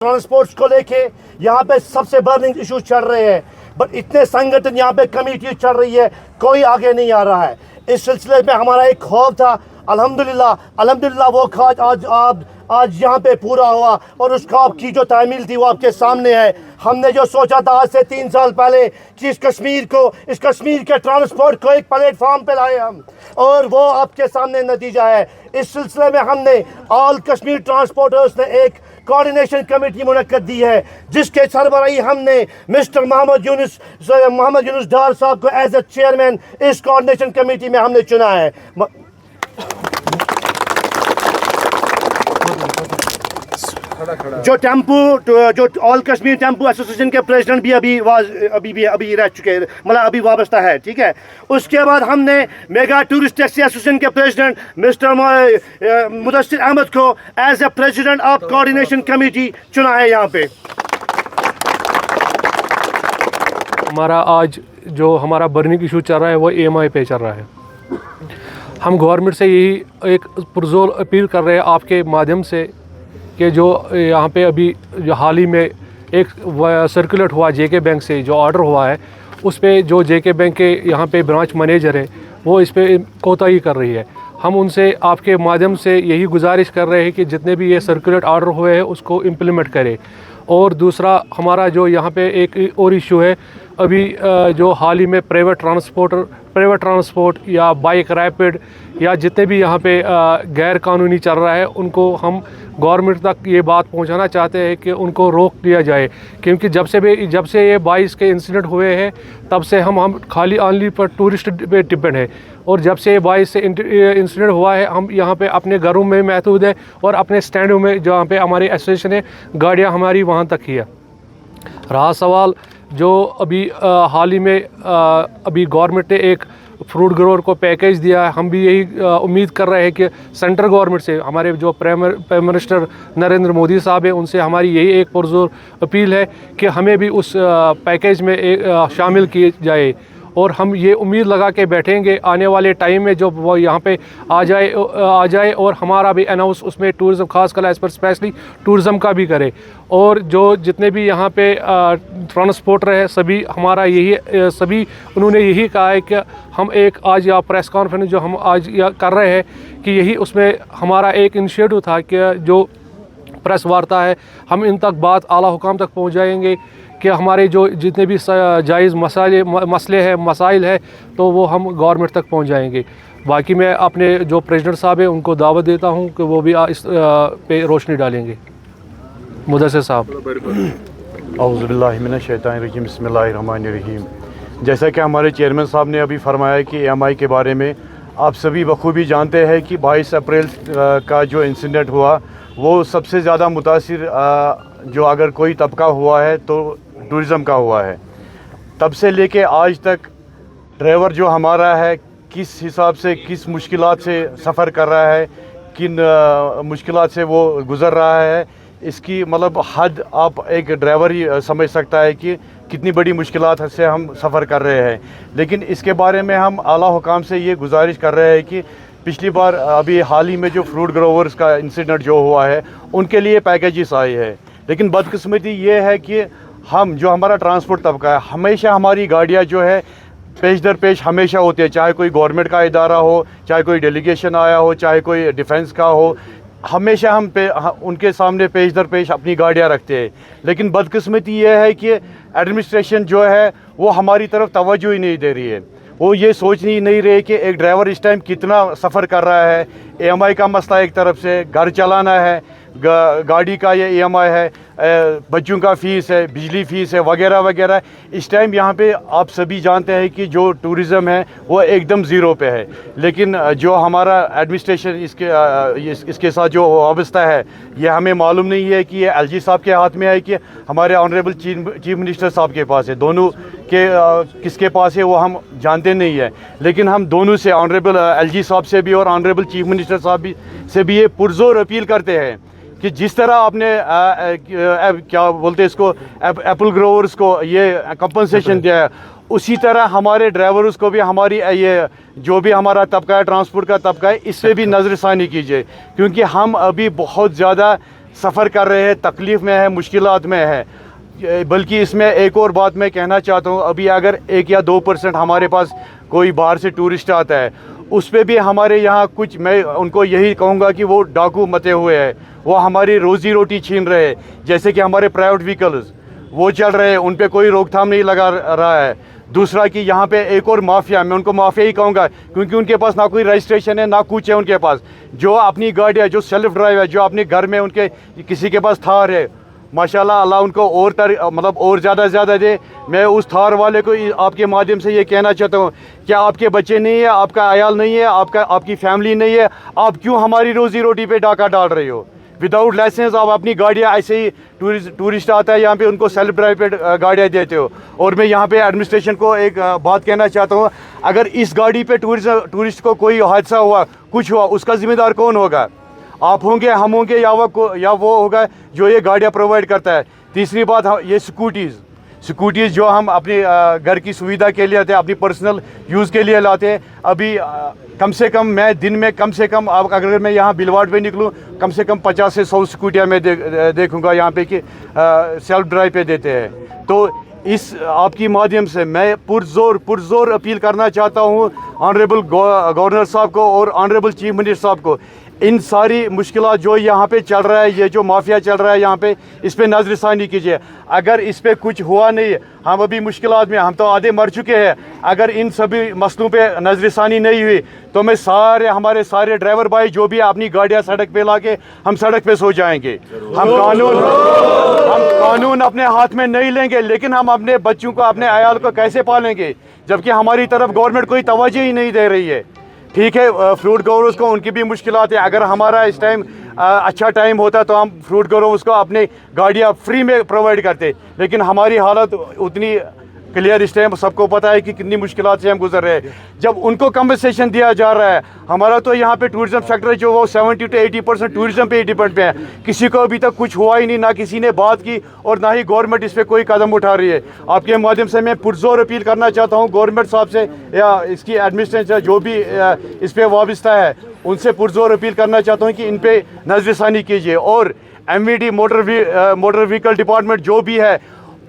Transports को लेके यहाँ पे सबसे बर्निंग इशू चल रहे हैं, बट इतने संगठन यहाँ पे कमेटी चल रही है, कोई आगे नहीं आ रहा है। इस सिलसिले में हमारा एक खौफ था, अल्हम्दुलिल्लाह वो खौफ आज यहाँ पे पूरा हुआ और उस खौफ की जो तामील थी वो आपके सामने है। हमने जो सोचा था आज से 3 साल पहले कि इस कश्मीर के ट्रांसपोर्ट को एक प्लेटफॉर्म पे लाए हम, और वो आपके सामने नतीजा है। इस सिलसिले में हमने ऑल कश्मीर ट्रांसपोर्टर्स ने एक कोऑर्डिनेशन कमेटी मुनक्कद दी है, जिसके सरबराही हमने मिस्टर मोहम्मद यूनुस डार साहब को एज ए चेयरमैन इस कोऑर्डिनेशन कमेटी में हमने चुना है। जो ऑल कश्मीर टेम्पू एसोसिएशन के प्रेसिडेंट भी अभी रह चुके हैं, मतलब अभी वाबस्ता है, ठीक है। उसके बाद हमने मेगा टूरिस्ट टैक्सी एसोसिएशन के प्रेसिडेंट मिस्टर मुदस्सिर अहमद को as a president of coordination committee चुना है यहाँ पे। हमारा आज जो हमारा बर्निंग इशू चल रहा है वो EMI पे चल रहा है। हम गवर्नमेंट से यही एक पुरजोर अपील कर रहे हैं आपके माध्यम से कि जो यहाँ पे अभी जो हाल ही में एक सर्कुलेट हुआ JK बैंक से जो ऑर्डर हुआ है, उस पे जो JK बैंक के यहाँ पे ब्रांच मैनेजर है वो इस पे कोताही कर रही है। हम उनसे आपके माध्यम से यही गुजारिश कर रहे हैं कि जितने भी ये सर्कुलेट ऑर्डर हुए हैं उसको इम्प्लीमेंट करें। और दूसरा हमारा जो यहाँ पे एक और इशू है, अभी जो हाल ही में प्राइवेट ट्रांसपोर्ट या बाइक रैपिड या जितने भी यहाँ पे गैर कानूनी चल रहा है, उनको हम गवर्नमेंट तक ये बात पहुँचाना चाहते हैं कि उनको रोक दिया जाए। क्योंकि जब से ये 22 के इंसिडेंट हुए हैं तब से हम खाली ऑनली पर टूरिस्ट पे डिपेंड है, और जब से 22 से इंसिडेंट हुआ है हम यहाँ पे अपने घरों में महदूद है और अपने स्टैंडों में जहाँ पे हमारी एसोसिएशन है गाड़ियाँ हमारी वहाँ तक ही है। रहा सवाल जो अभी हाल ही में अभी गवर्नमेंट ने एक फ्रूट ग्रोवर को पैकेज दिया है, हम भी यही उम्मीद कर रहे हैं कि सेंट्रल गवर्नमेंट से हमारे जो प्राइम मिनिस्टर नरेंद्र मोदी साहब हैं उनसे हमारी यही एक पुरजोर अपील है कि हमें भी उस पैकेज में शामिल किए जाए। और हम ये उम्मीद लगा के बैठेंगे आने वाले टाइम में जब वो यहाँ पे आ जाए और हमारा भी अनाउंस उसमें टूरिज़्म खासकर एज पर स्पेशली टूरिज़्म का भी करे। और जो जितने भी यहाँ पे ट्रांसपोर्टर है सभी हमारा सभी उन्होंने यही कहा है कि हम एक आज या प्रेस कॉन्फ्रेंस जो हम आज कर रहे हैं कि यही उसमें हमारा एक इनिशिएटिव था कि जो प्रेस वार्ता है हम इन तक बात आला हुकाम तक पहुँचाएँगे कि हमारे जो जितने भी जायज़ मसले हैं मसाइल है तो वो हम गवर्नमेंट तक पहुंच जाएंगे। बाकी मैं अपने जो प्रेसिडेंट साहब हैं उनको दावत देता हूं कि वो भी इस पे रोशनी डालेंगे। मुदस्सिर साहब। औज़ु बिल्लाहि मिनश शैतानिर रजीम, बिस्मिल्लाहिर रहमानिर रहीम। जैसा कि हमारे चेयरमैन साहब ने अभी फरमाया कि EMI के बारे में आप सभी बखूबी जानते हैं कि 22 अप्रैल का जो इंसिडेंट हुआ वो सबसे ज़्यादा मुतासिर जो अगर कोई तबका हुआ है तो टूरिज़म का हुआ है। तब से लेके आज तक ड्राइवर जो हमारा है किस हिसाब से किस मुश्किलात से सफ़र कर रहा है, किन मुश्किलात से वो गुज़र रहा है, इसकी मतलब हद आप एक ड्राइवर ही समझ सकता है कि कितनी बड़ी मुश्किलात से हम सफ़र कर रहे हैं। लेकिन इसके बारे में हम आला हुकाम से ये गुजारिश कर रहे हैं कि पिछली बार अभी हाल ही में जो फ्रूट ग्रोवर्स का इंसिडेंट जो हुआ है उनके लिए पैकेजेस आए हैं, लेकिन बदकिस्मती ये है कि हम जो हमारा ट्रांसपोर्ट तबका है हमेशा हमारी गाड़ियाँ जो है पेश दर पेश हमेशा होती है, चाहे कोई गवर्नमेंट का इदारा हो, चाहे कोई डेलीगेशन आया हो, चाहे कोई डिफेंस का हो, हमेशा हम उनके सामने पेश दर पेश अपनी गाड़ियाँ रखते हैं। लेकिन बदकिस्मती ये है कि एडमिनिस्ट्रेशन जो है वो हमारी तरफ तवज्जो ही नहीं दे रही है। वो ये सोच नहीं रहे कि एक ड्राइवर इस टाइम कितना सफ़र कर रहा है। EMI का मसला एक तरफ से, घर चलाना है, गाड़ी का ये EMI है, बच्चों का फ़ीस है, बिजली फ़ीस है वगैरह वगैरह। इस टाइम यहाँ पे आप सभी जानते हैं कि जो टूरिज़म है वो एकदम ज़ीरो पे है। लेकिन जो हमारा एडमिनिस्ट्रेशन इसके साथ जो वाबस्ता है ये हमें मालूम नहीं है कि ये LG साहब के हाथ में है कि हमारे ऑनरेबल चीफ मिनिस्टर साहब के पास है। दोनों के किसके पास है वो हम जानते नहीं है, लेकिन हम दोनों से ऑनरेबल LG साहब से भी और ऑनरेबल चीफ मिनिस्टर साहब से भी ये पुरजोर अपील करते हैं कि जिस तरह आपने क्या बोलते हैं इसको एप्पल ग्रोवर्स को ये कंपनसेशन दिया है, उसी तरह हमारे ड्राइवर्स को भी हमारी ये जो भी हमारा तबका है ट्रांसपोर्ट का तबका है इस पर भी नज़रसानी कीजिए, क्योंकि हम अभी बहुत ज़्यादा सफ़र कर रहे हैं, तकलीफ़ में है, मुश्किलात में है। बल्कि इसमें एक और बात मैं कहना चाहता हूँ, अभी अगर 1 या 2% हमारे पास कोई बाहर से टूरिस्ट आता है, उस पर भी हमारे यहाँ कुछ, मैं उनको यही कहूँगा कि वो डाकू मचे हुए हैं, वो हमारी रोज़ी रोटी छीन रहे हैं। जैसे कि हमारे प्राइवेट व्हीकल्स वो चल रहे हैं, उन पर कोई रोकथाम नहीं लगा रहा है। दूसरा कि यहाँ पे एक और माफिया, मैं उनको माफिया ही कहूँगा, क्योंकि उनके पास ना कोई रजिस्ट्रेशन है ना कुछ है उनके पास। जो अपनी गाड़ी है, जो सेल्फ ड्राइव है, जो अपने घर में उनके किसी के पास थार है, माशाल्लाह, अल्लाह उनको और मतलब और ज़्यादा से ज़्यादा दे। मैं उस थार वाले को आपके माध्यम से ये कहना चाहता हूँ, क्या आपके बच्चे नहीं है, आपका अयाल नहीं है, आपकी फैमिली नहीं है, आप क्यों हमारी रोज़ी रोटी पे डाका डाल रहे हो? विदाउट लाइसेंस आप अपनी गाड़ियाँ ऐसे ही टूरिस्ट आता है यहाँ पे, उनको सेल्फ ड्राइव पे गाड़ियाँ देते हो। और मैं यहाँ पे एडमिनिस्ट्रेशन को एक बात कहना चाहता हूँ, अगर इस गाड़ी पे टूरिस्ट को कोई हादसा हुआ, कुछ हुआ, उसका जिम्मेदार कौन होगा? आप होंगे, हम होंगे, या वो होगा जो ये गाड़ियाँ प्रोवाइड करता है। तीसरी बात, ये स्कूटीज़ जो हम अपने घर की सुविधा के लिए लाते हैं, अपनी पर्सनल यूज़ के लिए लाते हैं। अभी कम से कम मैं दिन में कम से कम, अगर मैं यहाँ बिलवाड़ पे निकलूँ, कम से कम 50 से 100 स्कूटियाँ मैं देखूँगा यहाँ पे कि सेल्फ ड्राइव पे देते हैं। तो इस आपकी माध्यम से मैं पुरजोर अपील करना चाहता हूँ ऑनरेबल गवर्नर साहब को और ऑनरेबल चीफ मिनिस्टर साहब को, इन सारी मुश्किलात जो यहाँ पे चल रहा है, ये जो माफिया चल रहा है यहाँ पे, इस पे नज़रसानी कीजिए। अगर इस पे कुछ हुआ नहीं, हम अभी मुश्किलात में, हम तो आधे मर चुके हैं। अगर इन सभी मसलों पे नज़रसानी नहीं हुई तो मैं हमारे सारे ड्राइवर भाई जो भी अपनी गाड़ियाँ सड़क पे लाके हम सड़क पे सो जाएंगे। हम कानून अपने हाथ में नहीं लेंगे, लेकिन हम अपने बच्चों को, अपने अयाल को कैसे पालेंगे, जबकि हमारी तरफ गवर्नमेंट कोई तवज्जो ही नहीं दे रही है। ठीक है, फ्रूट ग्रोवर्स को उनकी भी मुश्किलात है। अगर हमारा इस टाइम अच्छा टाइम होता तो हम फ्रूट ग्रोवर्स को अपने गाड़ियाँ फ्री में प्रोवाइड करते, लेकिन हमारी हालत उतनी क्लियर इस टाइम सबको पता है कि कितनी मुश्किलात से हम गुजर रहे हैं। जब उनको कंपनसेशन दिया जा रहा है, हमारा तो यहाँ पे टूरिज्म सेक्टर जो वो 70 to 80% टूरिज्म पे ही डिपेंड पे है। किसी को अभी तक कुछ हुआ ही नहीं, ना किसी ने बात की और ना ही गवर्नमेंट इस पर कोई कदम उठा रही है। आपके माध्यम से मैं पुरजोर अपील करना चाहता हूँ गवर्नमेंट साहब से या इसकी एडमिनिस्ट्रेशन जो भी इस पर वाबस्ता है, उनसे पुरजोर अपील करना चाहता हूँ कि इन पर नज़रसानी कीजिए। और MVD मोटर व्हीकल डिपार्टमेंट जो भी है,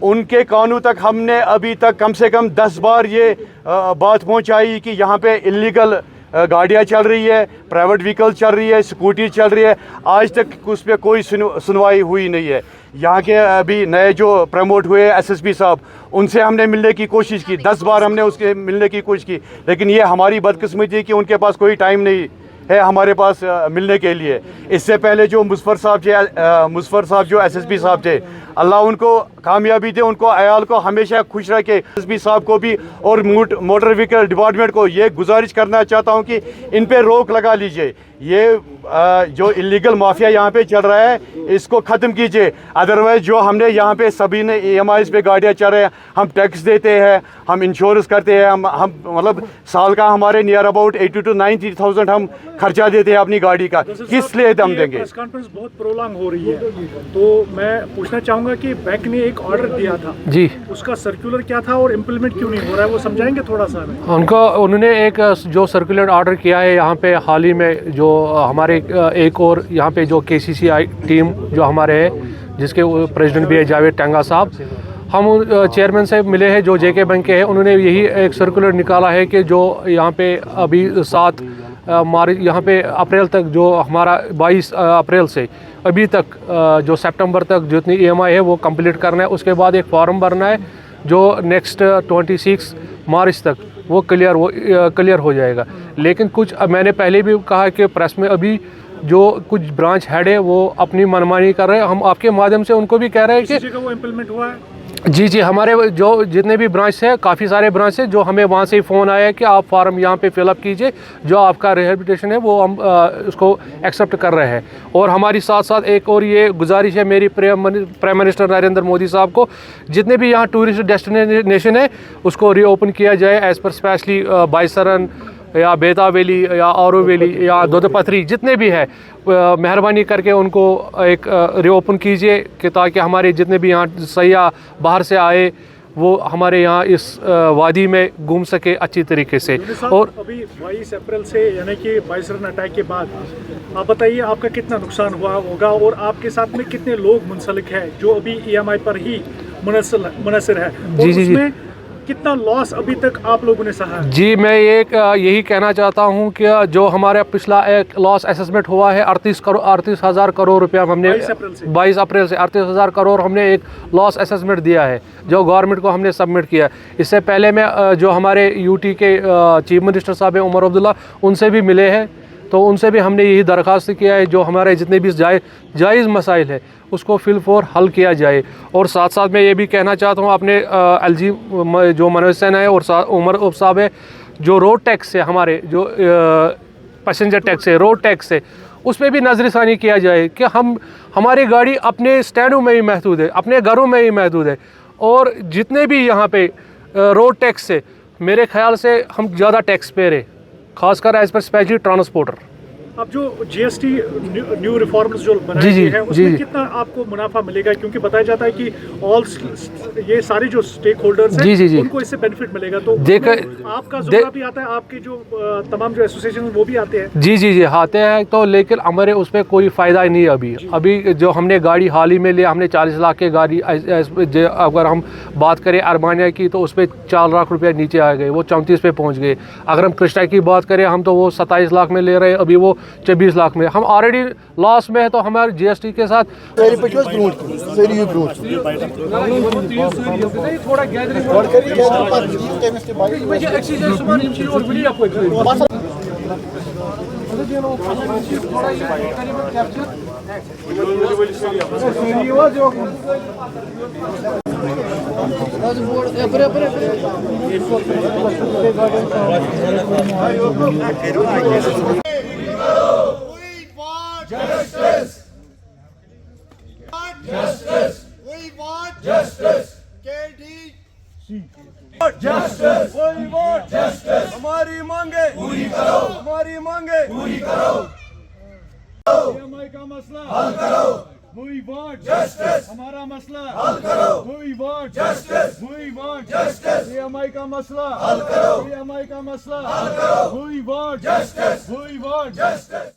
उनके कानून तक हमने अभी तक कम से कम 10 बार ये बात पहुंचाई कि यहाँ पे इलीगल गाड़ियाँ चल रही है, प्राइवेट व्हीकल चल रही है, स्कूटी चल रही है। आज तक उस पर कोई सुनवाई हुई नहीं है। यहाँ के अभी नए जो प्रमोट हुए SSP साहब, उनसे हमने मिलने की कोशिश की, 10 बार हमने उसके मिलने की कोशिश की, लेकिन ये हमारी बदकिस्मती है कि उनके पास कोई टाइम नहीं है हमारे पास मिलने के लिए। इससे पहले जो मुजफ्फर साहब जो SSP साहब थे, अल्लाह उनको कामयाबी दे, उनको अयाल को हमेशा खुश रखे। SSP साहब को भी और मोटर व्हीकल डिपार्टमेंट को ये गुजारिश करना चाहता हूँ कि इन पे रोक लगा लीजिए। ये जो इलीगल माफिया यहाँ पे चल रहा है, इसको ख़त्म कीजिए। अदरवाइज़ जो हमने यहाँ पे सभी ने EMIs पे गाड़ियाँ चल रहे हैं, हम टैक्स देते हैं, हम इंश्योरेंस करते हैं, हम मतलब साल का हमारे नियर अबाउट 80 to 90,000 हम खर्चा देते हैं अपनी गाड़ी का। किस लिए हम देंगे? प्रेस कॉन्फ्रेंस बहुत प्रोलॉन्ग हो रही है, तो मैं पूछना चाहूँगा कि बैंक ने एक ऑर्डर दिया था जी, उसका सर्कुलर क्या था और इम्प्लीमेंट क्यों नहीं हो रहा है, वो समझाएंगे थोड़ा सा हमें? उन्होंने एक जो सर्कुलर ऑर्डर किया है यहाँ पे हाल ही में, जो हमारे एक और यहाँ पे जो KCCI टीम जो हमारे है, जिसके प्रेसिडेंट भी है जावेद टांगा साहब, हम चेयरमैन से मिले हैं जो JK बैंक के हैं। उन्होंने यही एक सर्कुलर निकाला है कि जो यहाँ पे अभी 7 मार्च यहाँ पे अप्रैल तक, जो हमारा 22 अप्रैल से अभी तक जो सितंबर तक जितनी EMI है वो कंप्लीट करना है। उसके बाद एक फॉर्म भरना है जो नेक्स्ट 26 मार्च तक वो क्लियर हो जाएगा। लेकिन कुछ मैंने पहले भी कहा कि प्रेस में, अभी जो कुछ ब्रांच हेड है वो अपनी मनमानी कर रहे हैं। हम आपके माध्यम से उनको भी कह रहे हैं कि जगह वो इम्प्लीमेंट हुआ है। जी, हमारे जो जितने भी ब्रांच है, काफ़ी सारे ब्रांच है, जो हमें वहाँ से फ़ोन आया है कि आप फॉर्म यहाँ पे फिलअप कीजिए, जो आपका रिहेबिलिटेशन है वो हम उसको एक्सेप्ट कर रहे हैं। और हमारी साथ साथ एक और ये गुजारिश है मेरी प्राइम मिनिस्टर नरेंद्र मोदी साहब को, जितने भी यहाँ टूरिस्ट डेस्टिनेशन है उसको रीओपन किया जाए एज़ पर स्पेशली बाईसरन या बेता वैली या औरो वैली या दोदपथरी, जितने भी है, मेहरबानी करके उनको एक रीओपन कीजिए कि ताकि हमारे जितने भी यहाँ सयाह बाहर से आए वो हमारे यहाँ इस वादी में घूम सके अच्छी तरीके से। और अभी 22 अप्रैल से यानी कि 22 रन अटैक के बाद आप बताइए आपका कितना नुकसान हुआ होगा और आपके साथ में कितने लोग मुंसलिक हैं जो अभी EMI पर ही मुनसर है, और जी, जी, जी। उसमें कितना लॉस अभी तक आप लोगों ने सहा है? जी, मैं यही कहना चाहता हूँ कि जो हमारा पिछला एक लॉस असेसमेंट हुआ है 38,000 करोड़ रुपया हमने 22 अप्रैल से 38,000 करोड़ हमने एक लॉस असेसमेंट दिया है जो गवर्नमेंट को हमने सबमिट किया। इससे पहले मैं जो हमारे यूटी के चीफ मिनिस्टर साहब हैं उमर अब्दुल्ला, उनसे भी मिले हैं, तो उनसे भी हमने यही दरख्वास्त किया है जो हमारे जितने भी जायज़ मसाइल है उसको फिलफोर हल किया जाए। और साथ साथ मैं ये भी कहना चाहता हूँ अपने LG जो मनोज सिन्हा है और उमर साहब है, जो रोड टैक्स है हमारे जो पैसेंजर टैक्स है, रोड टैक्स है, उस पर भी नज़रसानी किया जाए कि हमारी गाड़ी अपने स्टैंडों में ही महदूद है, अपने घरों में ही महदूद है, और जितने भी यहाँ पे रोड टैक्स है मेरे ख्याल से हम ज़्यादा टैक्स पे रहे, खासकर एज पर स्पेशली ट्रांसपोर्टर। अब जो GST न्यू रिफॉर्म्स जो बनाए जी, जी, गए हैं जी, उसमें जी। कितना आपको मुनाफा मिलेगा, क्योंकि बताया जाता है कि ये सारे जो स्टेक होल्डर्स हैं जी, जी, जी। उनको इससे बेनिफिट मिलेगा, तो देखा- उसमें आपका जुमला भी आता है, आपके जो तमाम जो एसोसिएशन वो भी आते हैं? जी जी जी आते हैं, तो लेकिन हमारे उस पर कोई फ़ायदा ही नहीं है अभी जो हमने गाड़ी हाल ही में लिया, हमने 40 लाख की गाड़ी अगर हम बात करें अरमानिया की तो उस पर 4 लाख रुपया नीचे आ गए, वो 34 पे पहुंच गए। अगर हम क्रिस्टा की बात करें हम तो वो 27 लाख में ले रहे हैं, अभी वो 24 लाख में, हम ऑलरेडी लॉस में है, तो हमारे GST के साथ We want justice. KD. Justice. We want justice. हमारी मांगे पूरी करो. हमारी मांगे पूरी करो. EMI का मसला हल करो. We want justice. हमारा मसला हल करो. We want justice. We want justice. EMI का मसला हल करो. EMI का मसला हल करो. We want justice. We want justice.